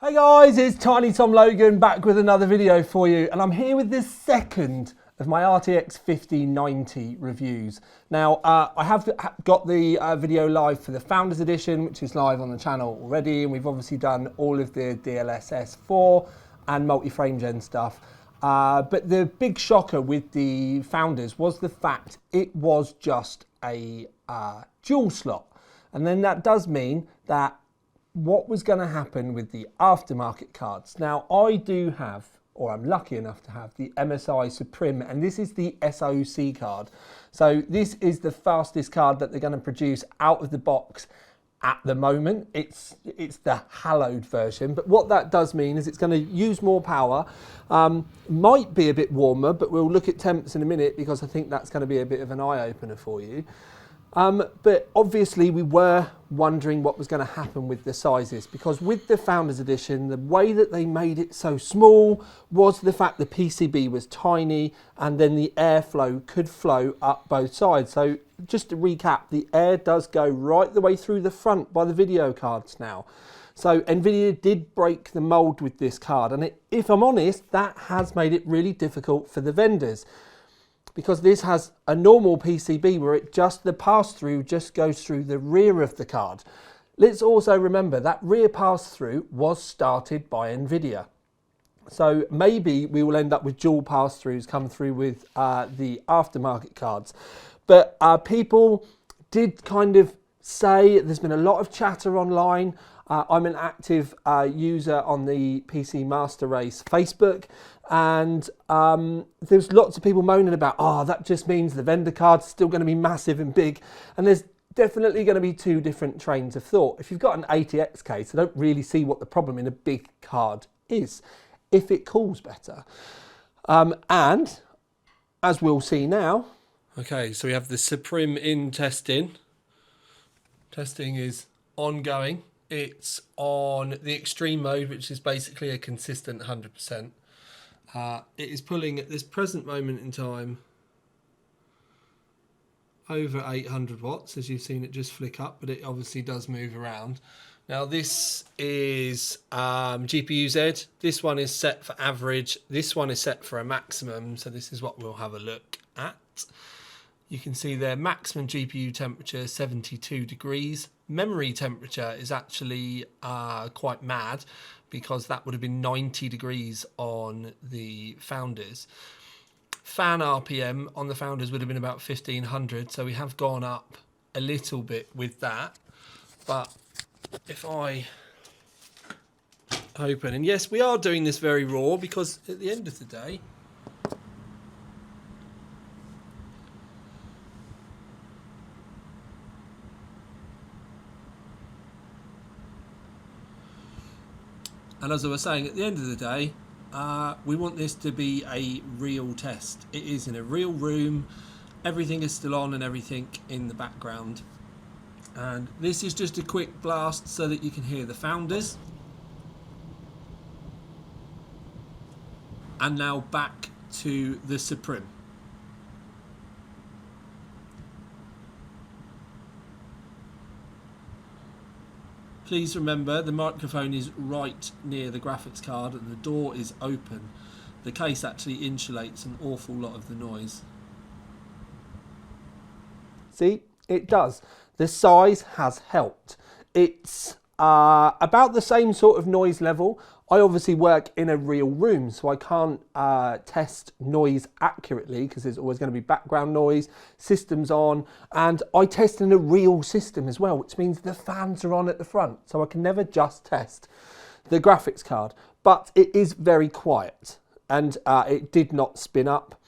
Hey guys, it's Tiny Tom Logan back with another video for you, and I'm here with the second of my RTX 5090 reviews. Now, I have got the video live for the Founders Edition, which is live on the channel already, and we've obviously done all of the DLSS 4 and multi-frame gen stuff. But the big shocker with the Founders was the fact it was just a dual slot. And then that does mean that what was going to happen with the aftermarket cards. Now, I do have, or I'm lucky enough to have, the MSI Suprim, and this is the SOC card. So this is the fastest card that they're going to produce out of the box at the moment. It's the hallowed version, but what that does mean is it's going to use more power, might be a bit warmer, but we'll look at temps in a minute because I think that's going to be a bit of an eye-opener for you. But obviously we were wondering what was going to happen with the sizes, because with the Founders Edition, the way that they made it so small was the fact the PCB was tiny and then the airflow could flow up both sides. So just to recap, the air does go right the way through the front by the video cards now. So NVIDIA did break the mold with this card, and if I'm honest, that has made it really difficult for the vendors, because this has a normal PCB where the pass-through just goes through the rear of the card. Let's also remember that rear pass-through was started by NVIDIA. So maybe we will end up with dual pass-throughs come through with the aftermarket cards. But people did kind of say, there's been a lot of chatter online. I'm an active user on the PC Master Race Facebook, and there's lots of people moaning about, that just means the vendor card's still going to be massive and big, and there's definitely going to be two different trains of thought. If you've got an ATX case, I don't really see what the problem in a big card is, if it cools better. And as we'll see now. Okay, so we have the Suprim in testing. Testing is ongoing. It's on the extreme mode, which is basically a consistent 100%. It is pulling at this present moment in time over 800 watts, as you've seen it just flick up, but it obviously does move around. Now this is GPU Z. This one is set for average. This one is set for a maximum. So this is what we'll have a look at. You can see their maximum GPU temperature, 72 degrees. Memory temperature is actually quite mad, because that would have been 90 degrees on the Founders. Fan RPM on the Founders would have been about 1500, so we have gone up a little bit with that. But if I open, and yes, we are doing this very raw, because at the end of the day, and as I was saying, at the end of the day, we want this to be a real test. It is in a real room. Everything is still on and everything in the background. And this is just a quick blast so that you can hear the Founders. And now back to the Suprim. Please remember, the microphone is right near the graphics card and the door is open. The case actually insulates an awful lot of the noise. See, it does. The size has helped. It's about the same sort of noise level. I obviously work in a real room, so I can't test noise accurately, because there's always going to be background noise, systems on, and I test in a real system as well, which means the fans are on at the front, so I can never just test the graphics card. But it is very quiet, and it did not spin up.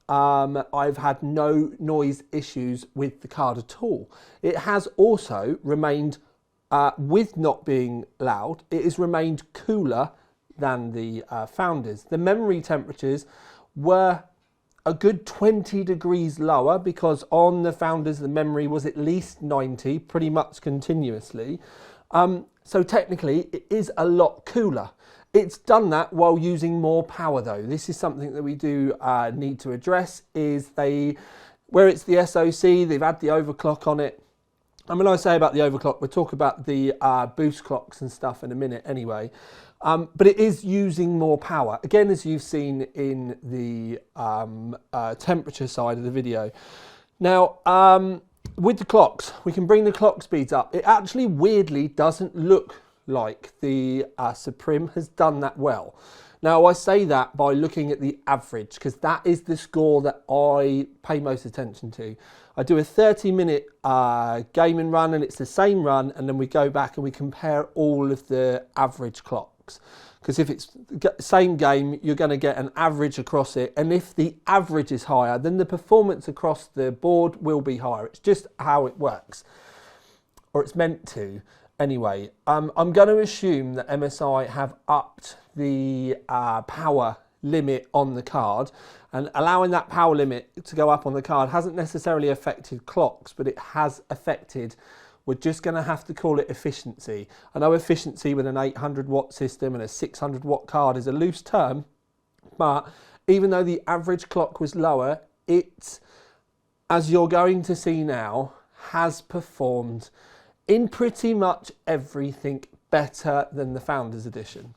I've had no noise issues with the card at all. It has also remained, with not being loud, it has remained cooler than the Founders. The memory temperatures were a good 20 degrees lower, because on the Founders the memory was at least 90 pretty much continuously. So technically it is a lot cooler. It's done that while using more power though. This is something that we do need to address, is where it's the SOC, they've had the overclock on it. And when I say about the overclock, we'll talk about the boost clocks and stuff in a minute anyway. But it is using more power. Again, as you've seen in the temperature side of the video. Now, with the clocks, we can bring the clock speeds up. It actually weirdly doesn't look like the Suprim has done that well. Now, I say that by looking at the average, because that is the score that I pay most attention to. I do a 30-minute gaming run, and it's the same run, and then we go back and we compare all of the average clocks. Because if it's the same game, you're going to get an average across it, and if the average is higher, then the performance across the board will be higher. It's just how it works, or it's meant to. Anyway, I'm going to assume that MSI have upped the power limit on the card, and allowing that power limit to go up on the card hasn't necessarily affected clocks, but it has affected, we're just going to have to call it efficiency. I know efficiency with an 800 watt system and a 600 watt card is a loose term, but even though the average clock was lower, it, as you're going to see now, has performed in pretty much everything better than the Founders Edition.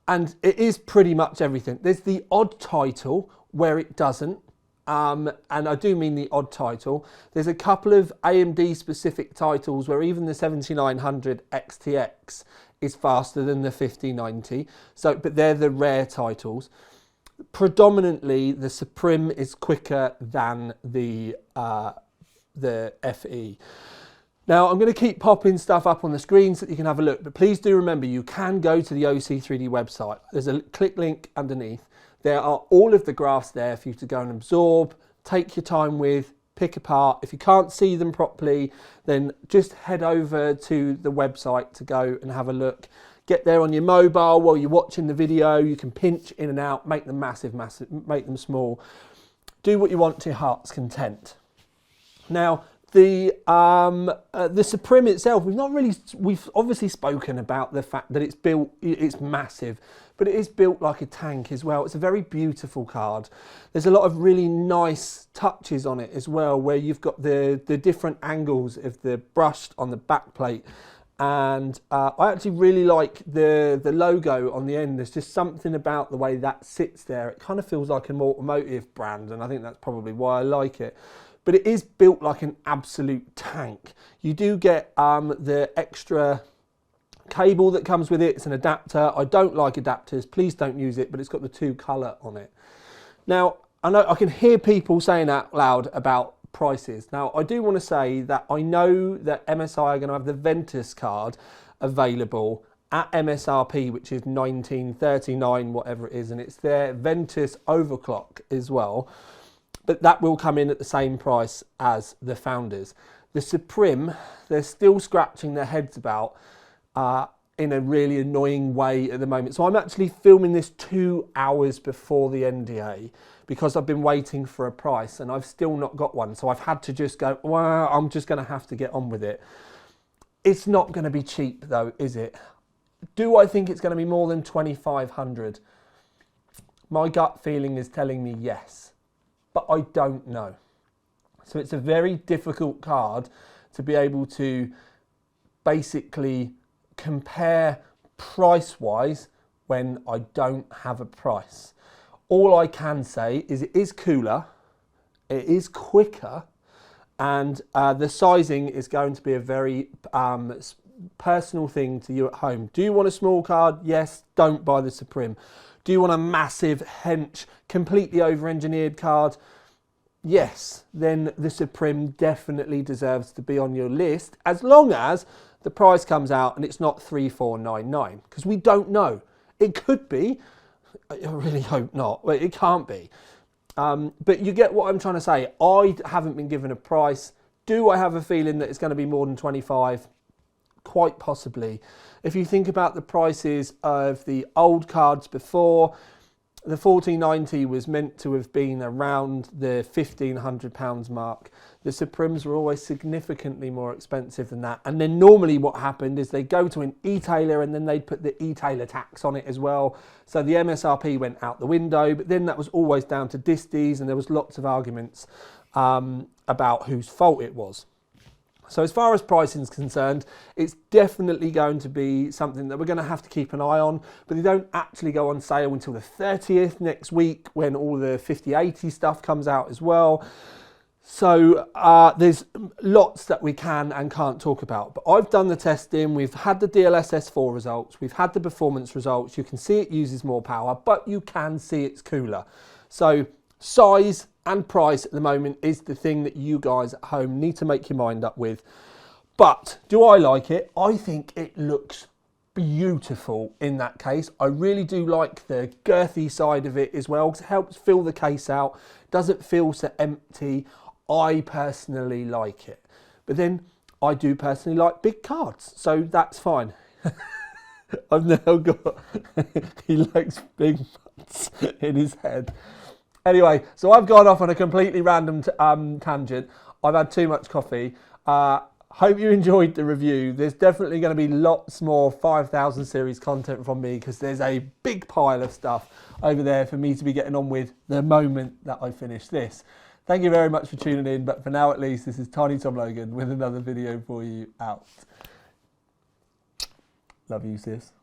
And it is pretty much everything. There's the odd title where it doesn't, and I do mean the odd title. There's a couple of AMD specific titles where even the 7900 XTX is faster than the 5090, but they're the rare titles. Predominantly, the Suprim is quicker than the FE. Now, I'm going to keep popping stuff up on the screen so that you can have a look, but please do remember you can go to the OC3D website. There's a click link underneath. There are all of the graphs there for you to go and absorb, take your time with, pick apart. If you can't see them properly, then just head over to the website to go and have a look. Get there on your mobile while you're watching the video. You can pinch in and out, make them massive, make them small. Do what you want to your heart's content. Now, the Suprim itself, we've obviously spoken about the fact that it's massive, but it is built like a tank as well. It's a very beautiful card. There's a lot of really nice touches on it as well, where you've got the different angles of the brushed on the back plate. And I actually really like the logo on the end. There's just something about the way that sits there. It kind of feels like an automotive brand, and I think that's probably why I like it. But it is built like an absolute tank. You do get the extra cable that comes with it. It's an adapter. I don't like adapters. Please don't use it, but it's got the 2 colour on it. Now, I know I can hear people saying out loud about prices. Now, I do want to say that I know that MSI are going to have the Ventus card available at MSRP, which is $19.39, whatever it is, and it's their Ventus overclock as well. But that will come in at the same price as the Founders. The Suprim, they're still scratching their heads about in a really annoying way at the moment. So I'm actually filming this 2 hours before the NDA because I've been waiting for a price and I've still not got one. So I've had to just go, well, I'm just going to have to get on with it. It's not going to be cheap though, is it? Do I think it's going to be more than 2,500? My gut feeling is telling me yes. But I don't know. So it's a very difficult card to be able to basically compare price-wise when I don't have a price. All I can say is it is cooler, it is quicker, and the sizing is going to be a very personal thing to you at home. Do you want a small card? Yes, don't buy the Suprim. Do you want a massive, hench, completely over-engineered card? Yes, then the Suprim definitely deserves to be on your list, as long as the price comes out and it's not $3,499, because we don't know. It could be. I really hope not. Well, it can't be. But you get what I'm trying to say. I haven't been given a price. Do I have a feeling that it's going to be more than 25? Quite possibly. If you think about the prices of the old cards before, the 1490 was meant to have been around the £1,500 mark. The Suprims were always significantly more expensive than that. And then normally what happened is they go to an e-tailer and then they'd put the e-tailer tax on it as well. So the MSRP went out the window, but then that was always down to disties and there was lots of arguments about whose fault it was. So as far as pricing is concerned, it's definitely going to be something that we're going to have to keep an eye on, but they don't actually go on sale until the 30th next week, when all the 5080 stuff comes out as well. So there's lots that we can and can't talk about, but I've done the testing. We've had the DLSS4 results, we've had the performance results. You can see it uses more power, but you can see it's cooler. So size and price at the moment is the thing that you guys at home need to make your mind up with. But do I like it? I think it looks beautiful in that case. I really do like the girthy side of it as well, because it helps fill the case out, doesn't feel so empty. I personally like it, but then I do personally like big cards, so that's fine. I've now got he likes big butts in his head. Anyway, so I've gone off on a completely random tangent. I've had too much coffee. Hope you enjoyed the review. There's definitely going to be lots more 5000 series content from me, because there's a big pile of stuff over there for me to be getting on with the moment that I finish this. Thank you very much for tuning in, but for now at least, this is Tiny Tom Logan with another video for you out. Love you, sis.